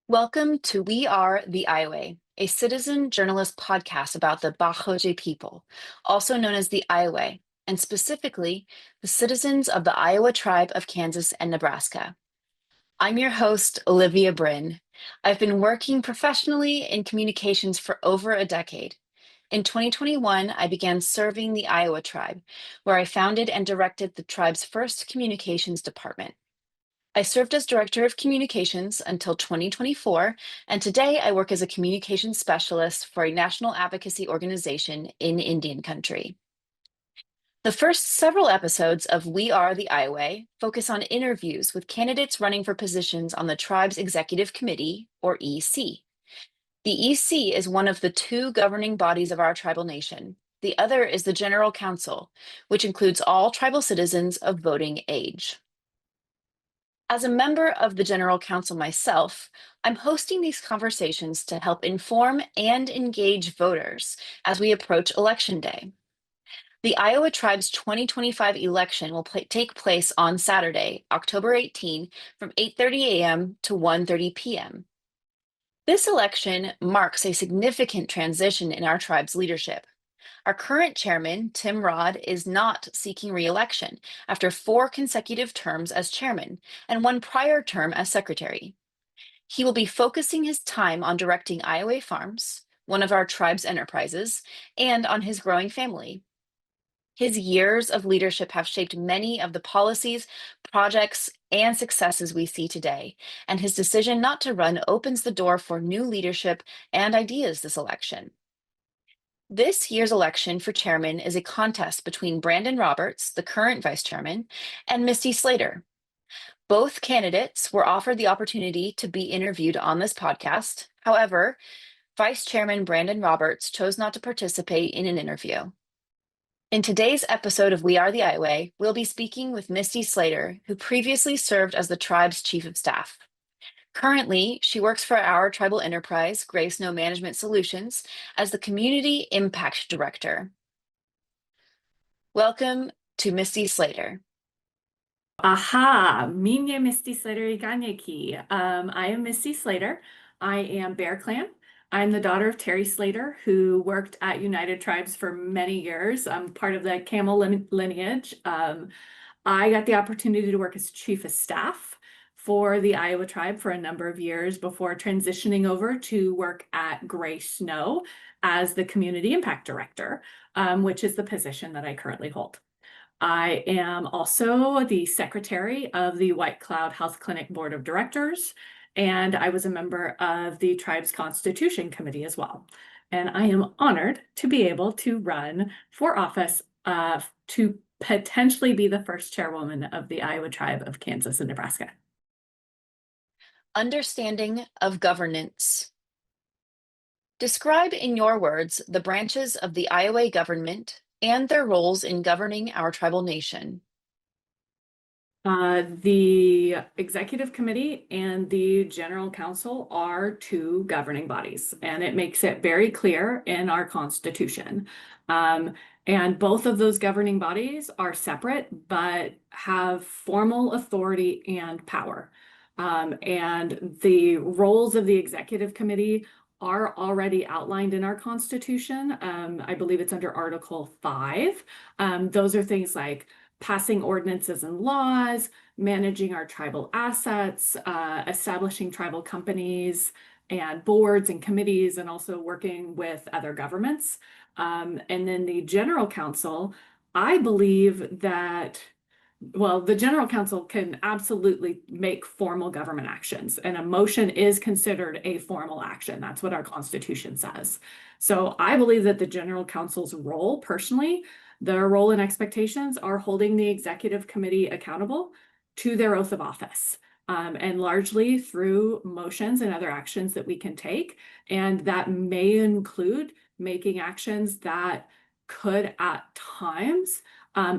Welcome to We Are the Ioway, a citizen journalist podcast about the Báxoje people, also known as the Ioway, and specifically the citizens of the Iowa tribe of Kansas and Nebraska. I'm your host, Olivia Brien. I've been working professionally in communications for over a decade. In 2021, I began serving the Iowa tribe, where I founded and directed the tribe's first communications department. I served as Director of Communications until 2024, and today I work as a communications specialist for a national advocacy organization in Indian Country. The first several episodes of We Are the Ioway focus on interviews with candidates running for positions on the tribe's Executive Committee, or EC. The EC is one of the two governing bodies of our tribal nation. The other is the General Council, which includes all tribal citizens of voting age. As a member of the General Council myself, I'm hosting these conversations to help inform and engage voters as we approach Election Day. The Iowa Tribe's 2025 election will take place on Saturday, October 18, from 8:30 a.m. to 1:30 p.m. This election marks a significant transition in our tribe's leadership. Our current chairman, Tim Rod, is not seeking re-election after 4 consecutive terms as chairman and 1 prior term as secretary. He will be focusing his time on directing Ioway Farms, one of our tribe's enterprises, and on his growing family. His years of leadership have shaped many of the policies, projects, and successes we see today, and his decision not to run opens the door for new leadership and ideas this election. This year's election for chairman is a contest between Brandon Roberts, the current vice chairman, and Missty Slater. Both candidates were offered the opportunity to be interviewed on this podcast. However, Vice Chairman Brandon Roberts chose not to participate in an interview. In today's episode of We Are the Ioway, we'll be speaking with Missty Slater, who previously served as the tribe's chief of staff. Currently, she works for our tribal enterprise, Gray Snow Management Solutions, as the Community Impact Director. Welcome to Missty Slater. Aha, minye Missty Slater iganyeki. I am Missty Slater. I am Bear Clan. I'm the daughter of Terry Slater, who worked at United Tribes for many years. I'm part of the Camel lineage. I got the opportunity to work as chief of staff for the Iowa tribe for a number of years before transitioning over to work at Gray Snow as the Community Impact Director, which is the position that I currently hold. I am also the secretary of the White Cloud Health Clinic Board of Directors, and I was a member of the Tribe's Constitution Committee as well. And I am honored to be able to run for office to potentially be the first chairwoman of the Iowa Tribe of Kansas and Nebraska. Understanding of governance. Describe in your words the branches of the Iowa government and their roles in governing our tribal nation. The Executive Committee and the General Council are 2 governing bodies, and it makes it very clear in our Constitution. And both of those governing bodies are separate, but have formal authority and power. And the roles of the Executive Committee are already outlined in our Constitution. I believe it's under Article 5. Those are things like passing ordinances and laws, managing our tribal assets, establishing tribal companies and boards and committees, and also working with other governments. And then the General Council, I believe that, well, the General Council can absolutely make formal government actions, and a motion is considered a formal action. That's what our Constitution says. So I believe that the General Council's role, personally, their role and expectations are holding the Executive Committee accountable to their oath of office, and largely through motions and other actions that we can take. And that may include making actions that could at times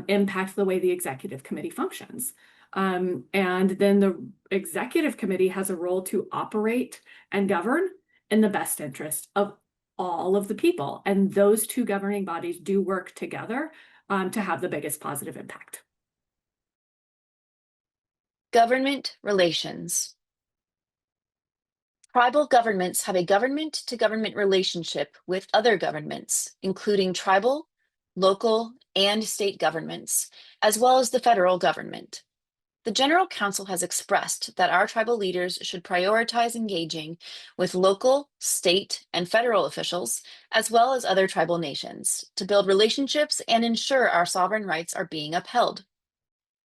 impact the way the Executive Committee functions. And then the Executive Committee has a role to operate and govern in the best interest of all of the people. And those 2 governing bodies do work together to have the biggest positive impact. Government relations. Tribal governments have a government-to-government relationship with other governments, including tribal, local, and state governments, as well as the federal government. The General Council has expressed that our tribal leaders should prioritize engaging with local, state, and federal officials, as well as other tribal nations, to build relationships and ensure our sovereign rights are being upheld.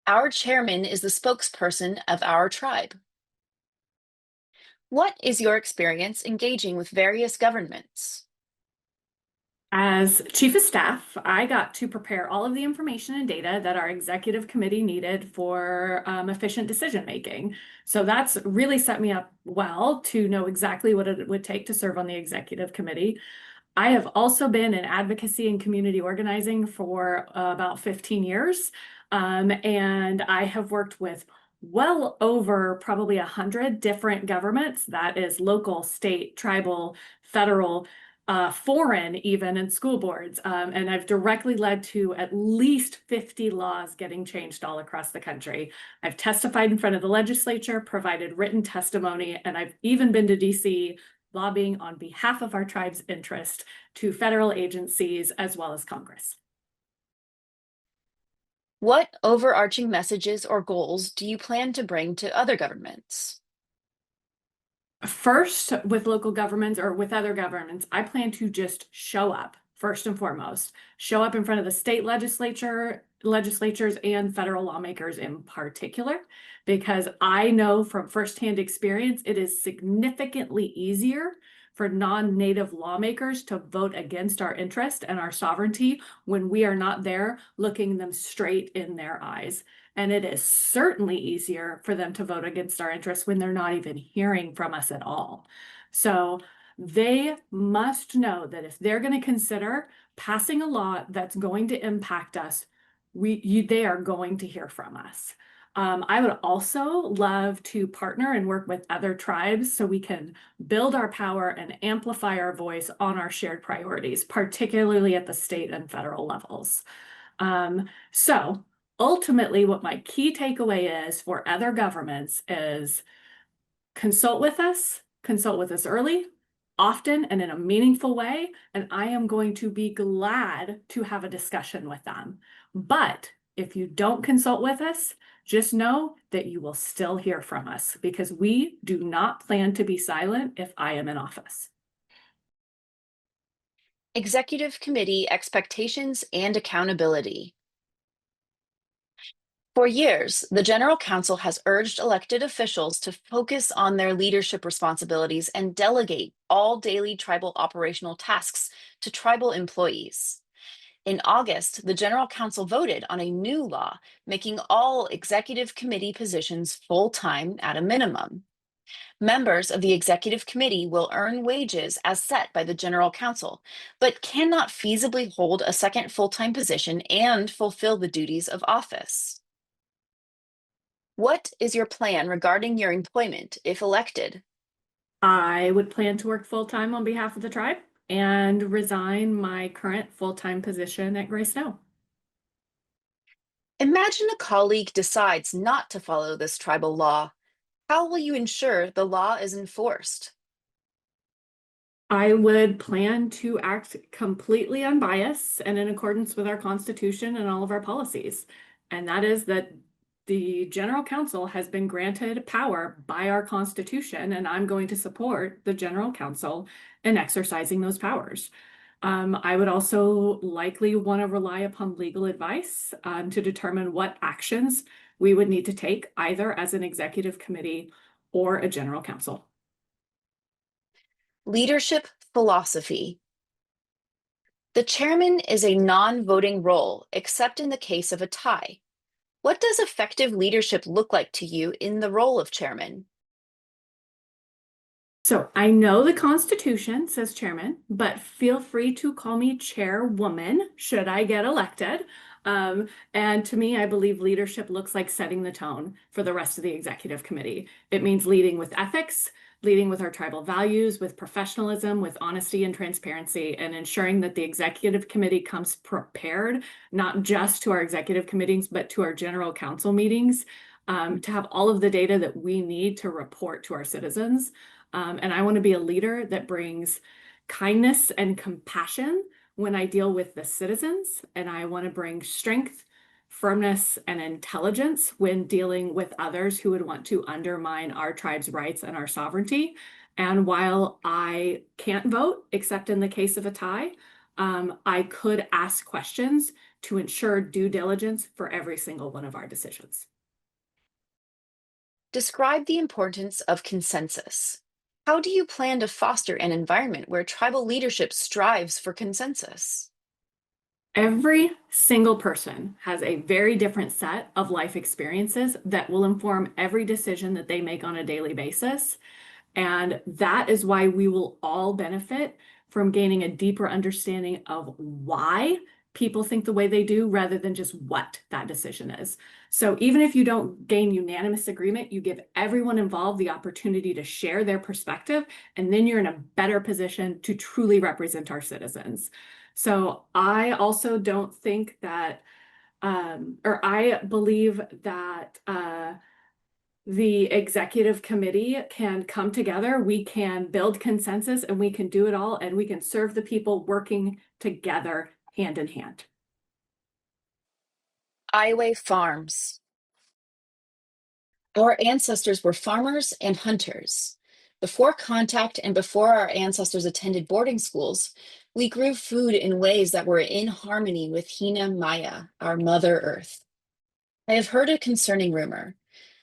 Our chairman is the spokesperson of our tribe. What is your experience engaging with various governments? As chief of staff, I got to prepare all of the information and data that our executive committee needed for efficient decision making. So that's really set me up well to know exactly what it would take to serve on the executive committee. I have also been in advocacy and community organizing for about 15 years. And I have worked with well over probably 100 different governments. That is local, state, tribal, federal, foreign even, and school boards. And I've directly led to at least 50 laws getting changed all across the country. I've testified in front of the legislature, provided written testimony, and I've even been to DC lobbying on behalf of our tribe's interest to federal agencies as well as Congress. What overarching messages or goals do you plan to bring to other governments? First, with local governments or with other governments, I plan to just show up first and foremost, show up in front of the state legislatures and federal lawmakers in particular, because I know from firsthand experience, it is significantly easier for non-native lawmakers to vote against our interest and our sovereignty when we are not there looking them straight in their eyes. And it is certainly easier for them to vote against our interests when they're not even hearing from us at all. So they must know that if they're going to consider passing a law that's going to impact us, they are going to hear from us. I would also love to partner and work with other tribes so we can build our power and amplify our voice on our shared priorities, particularly at the state and federal levels. So ultimately, what my key takeaway is for other governments is consult with us early, often, and in a meaningful way, and I am going to be glad to have a discussion with them. But if you don't consult with us, just know that you will still hear from us because we do not plan to be silent if I am in office. Executive Committee expectations and accountability. For years, the General Council has urged elected officials to focus on their leadership responsibilities and delegate all daily tribal operational tasks to tribal employees. In August, the General Council voted on a new law making all Executive Committee positions full-time at a minimum. Members of the Executive Committee will earn wages as set by the General Council, but cannot feasibly hold a second full-time position and fulfill the duties of office. What is your plan regarding your employment if elected? I would plan to work full-time on behalf of the tribe and resign my current full-time position at Gray Snow. Imagine a colleague decides not to follow this tribal law. How will you ensure the law is enforced? I would plan to act completely unbiased and in accordance with our Constitution and all of our policies. And that is that the General Council has been granted power by our Constitution, and I'm going to support the General Council in exercising those powers. I would also likely want to rely upon legal advice to determine what actions we would need to take either as an executive committee or a General Council. Leadership philosophy. The chairman is a non-voting role, except in the case of a tie. What does effective leadership look like to you in the role of chairman? So I know the Constitution says chairman, but feel free to call me chairwoman should I get elected. And to me, I believe leadership looks like setting the tone for the rest of the executive committee. It means leading with ethics, leading with our tribal values, with professionalism, with honesty and transparency, and ensuring that the executive committee comes prepared, not just to our executive committees, but to our general council meetings to have all of the data that we need to report to our citizens. And I want to be a leader that brings kindness and compassion when I deal with the citizens. And I want to bring strength, firmness, and intelligence when dealing with others who would want to undermine our tribe's rights and our sovereignty. And while I can't vote, except in the case of a tie, I could ask questions to ensure due diligence for every single one of our decisions. Describe the importance of consensus. How do you plan to foster an environment where tribal leadership strives for consensus? Every single person has a very different set of life experiences that will inform every decision that they make on a daily basis. And that is why we will all benefit from gaining a deeper understanding of why people think the way they do rather than just what that decision is. So even if you don't gain unanimous agreement, you give everyone involved the opportunity to share their perspective, and then you're in a better position to truly represent our citizens. So I also don't think that, or I believe that the executive committee can come together, we can build consensus, and we can do it all, and we can serve the people working together hand in hand. Ioway farms. Our ancestors were farmers and hunters. Before contact and before our ancestors attended boarding schools, we grew food in ways that were in harmony with Hina Maya, our Mother Earth. I have heard a concerning rumor.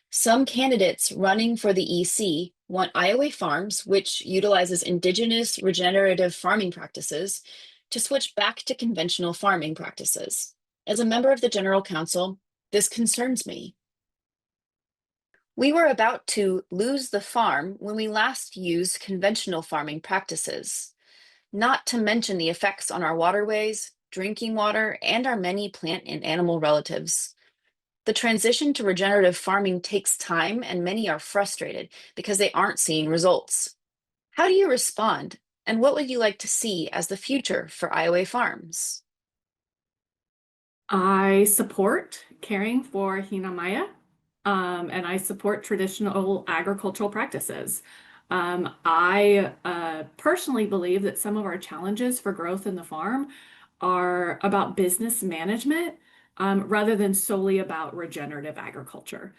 Some candidates running for the EC want Ioway Farms, which utilizes indigenous regenerative farming practices, to switch back to conventional farming practices. As a member of the General Council, this concerns me. We were about to lose the farm when we last used conventional farming practices, not to mention the effects on our waterways, drinking water, and our many plant and animal relatives. The transition to regenerative farming takes time, and many are frustrated because they aren't seeing results. How do you respond, and what would you like to see as the future for Ioway farms? I support caring for Hina Maya, and I support traditional agricultural practices. I personally believe that some of our challenges for growth in the farm are about business management, rather than solely about regenerative agriculture.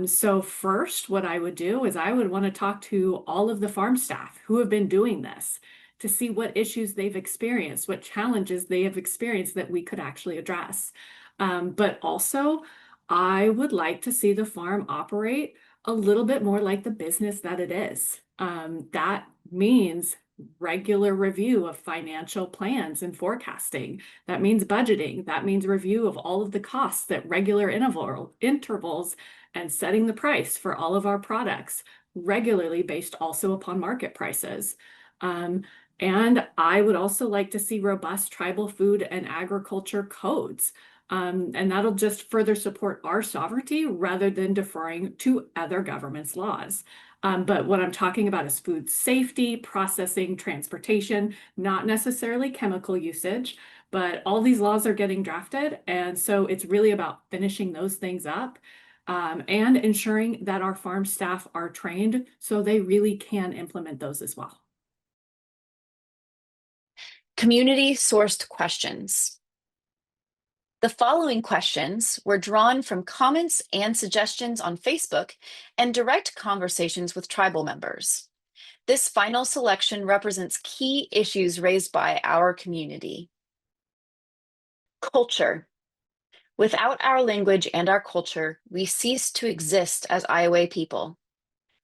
So first, what I would do is I would want to talk to all of the farm staff who have been doing this to see what issues they've experienced, what challenges they have experienced that we could actually address. But also, I would like to see the farm operate a little bit more like the business that it is. That means regular review of financial plans and forecasting. That means budgeting. That means review of all of the costs at regular intervals and setting the price for all of our products regularly based also upon market prices. And I would also like to see robust tribal food and agriculture codes. And that'll just further support our sovereignty rather than deferring to other governments' laws. But what I'm talking about is food safety, processing, transportation, not necessarily chemical usage, but all these laws are getting drafted. And so it's really about finishing those things up, and ensuring that our farm staff are trained so they really can implement those as well. Community-sourced questions. The following questions were drawn from comments and suggestions on Facebook and direct conversations with tribal members. This final selection represents key issues raised by our community. Culture. Without our language and our culture, we cease to exist as Ioway people.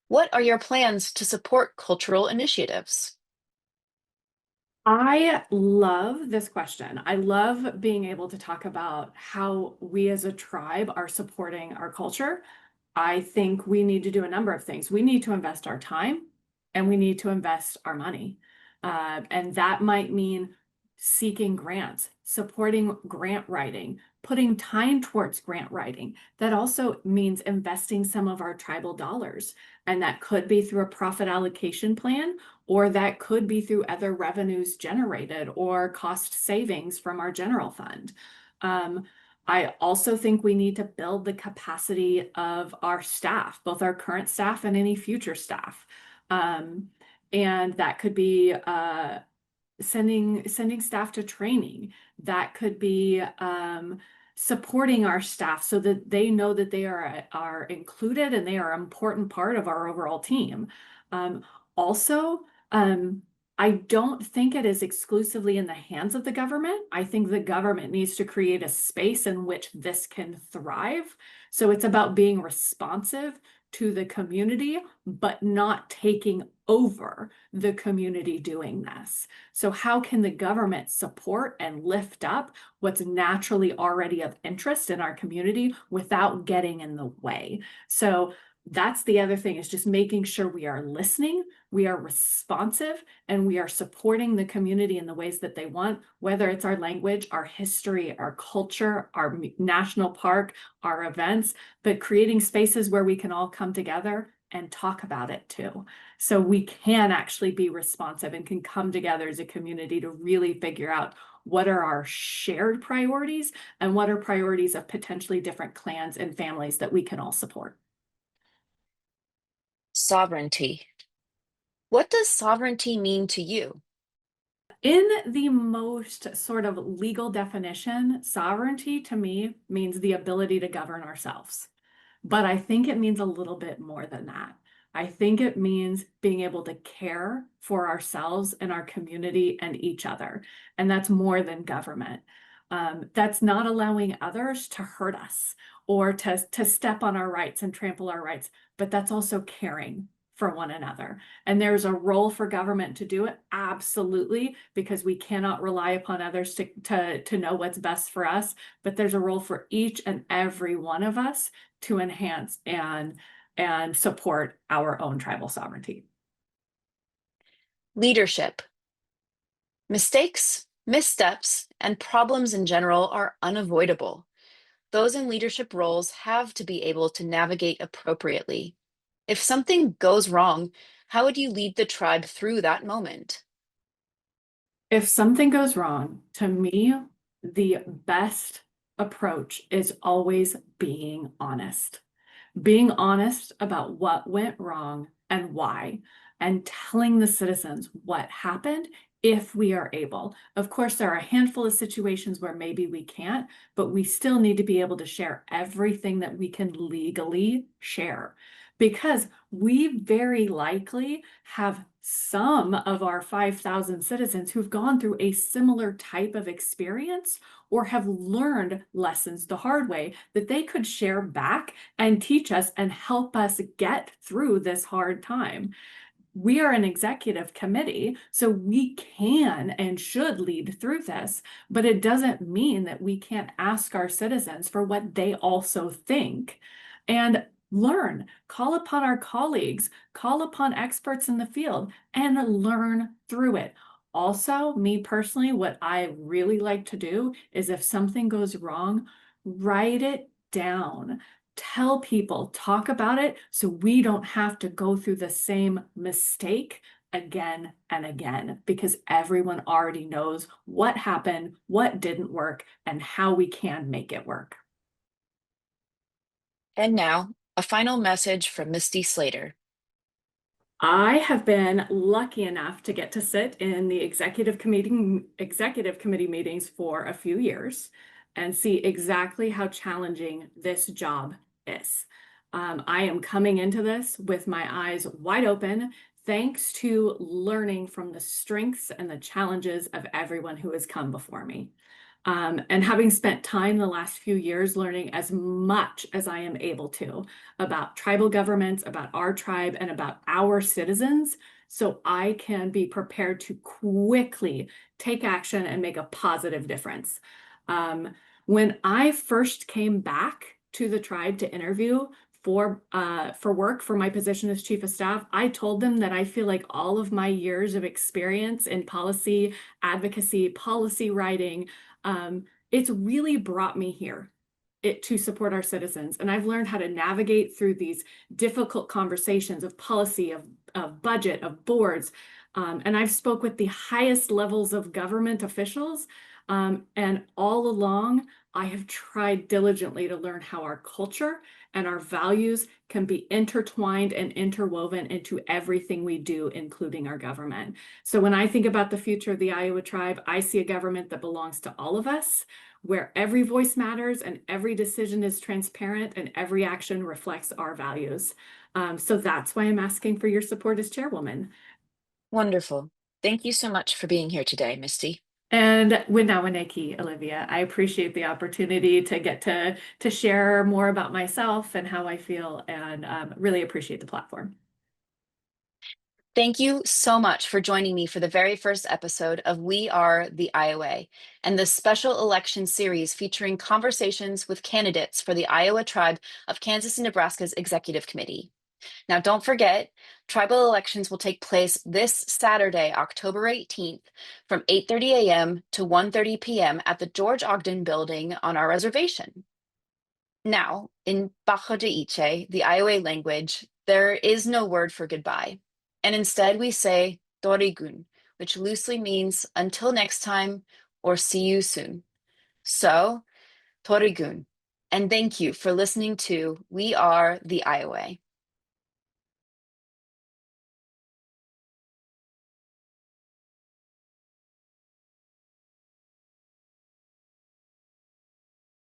What are your plans to support cultural initiatives? I love this question. I love being able to talk about how we as a tribe are supporting our culture. I think we need to do a number of things. We need to invest our time and we need to invest our money. And that might mean seeking grants, supporting grant writing, putting time towards grant writing. That also means investing some of our tribal dollars. And that could be through a profit allocation plan, or that could be through other revenues generated or cost savings from our general fund. I also think we need to build the capacity of our staff, both our current staff and any future staff. And that could be sending staff to training. That could be supporting our staff so that they know that they are included and they are an important part of our overall team. Also, I don't think it is exclusively in the hands of the government. I think the government needs to create a space in which this can thrive. So it's about being responsive to the community, but not taking over the community doing this. So how can the government support and lift up what's naturally already of interest in our community without getting in the way? So that's the other thing, is just making sure we are listening, we are responsive, and we are supporting the community in the ways that they want, whether it's our language, our history, our culture, our national park, our events, but creating spaces where we can all come together and talk about it too. So we can actually be responsive and can come together as a community to really figure out what are our shared priorities and what are priorities of potentially different clans and families that we can all support. Sovereignty. What does sovereignty mean to you? In the most sort of legal definition, sovereignty to me means the ability to govern ourselves. But I think it means a little bit more than that. I think it means being able to care for ourselves and our community and each other. And that's more than government. That's not allowing others to hurt us or to step on our rights and trample our rights, but that's also caring for one another. And there's a role for government to do it, absolutely, because we cannot rely upon others to know what's best for us. But there's a role for each and every one of us to enhance and support our own tribal sovereignty. Leadership. Mistakes, missteps, and problems in general are unavoidable. Those in leadership roles have to be able to navigate appropriately. If something goes wrong, how would you lead the tribe through that moment? If something goes wrong, to me, the best approach is always being honest. Being honest about what went wrong and why, and telling the citizens what happened if we are able. Of course, there are a handful of situations where maybe we can't, but we still need to be able to share everything that we can legally share, because we very likely have some of our 5,000 citizens who've gone through a similar type of experience or have learned lessons the hard way that they could share back and teach us and help us get through this hard time. We are an executive committee, so we can and should lead through this, but it doesn't mean that we can't ask our citizens for what they also think and learn, call upon our colleagues, call upon experts in the field, and learn through it. Also, me personally, what I really like to do is if something goes wrong, write it down. Tell people, talk about it so we don't have to go through the same mistake again and again, because everyone already knows what happened, what didn't work, and how we can make it work. And now, a final message from Missty Slater. I have been lucky enough to get to sit in the executive committee meetings for a few years and see exactly how challenging this job is. I am coming into this with my eyes wide open, thanks to learning from the strengths and the challenges of everyone who has come before me. And having spent time the last few years learning as much as I am able to about tribal governments, about our tribe, and about our citizens, so I can be prepared to quickly take action and make a positive difference. When I first came back to the tribe to interview for work for my position as chief of staff, I told them that I feel like all of my years of experience in policy advocacy, policy writing, it's really brought me here to support our citizens. And I've learned how to navigate through these difficult conversations of policy, of budget, of boards. And I've spoke with the highest levels of government officials. And all along, I have tried diligently to learn how our culture and our values can be intertwined and interwoven into everything we do, including our government. So when I think about the future of the Iowa tribe, I see a government that belongs to all of us, where every voice matters and every decision is transparent and every action reflects our values. So that's why I'm asking for your support as chairwoman. Wonderful. Thank you so much for being here today, Misty. And Winawineki, Olivia, I appreciate the opportunity to get to share more about myself and how I feel, and really appreciate the platform. Thank you so much for joining me for the very first episode of We Are the Ioway and the special election series featuring conversations with candidates for the Iowa Tribe of Kansas and Nebraska's Executive Committee. Now, don't forget, tribal elections will take place this Saturday, October 18th, from 8:30 a.m. to 1:30 p.m. at the George Ogden Building on our reservation. Now, in Báxoje, the Iowa language, there is no word for goodbye. And instead we say Torigun, which loosely means until next time or see you soon. So, Torigun. And thank you for listening to We Are the Ioway.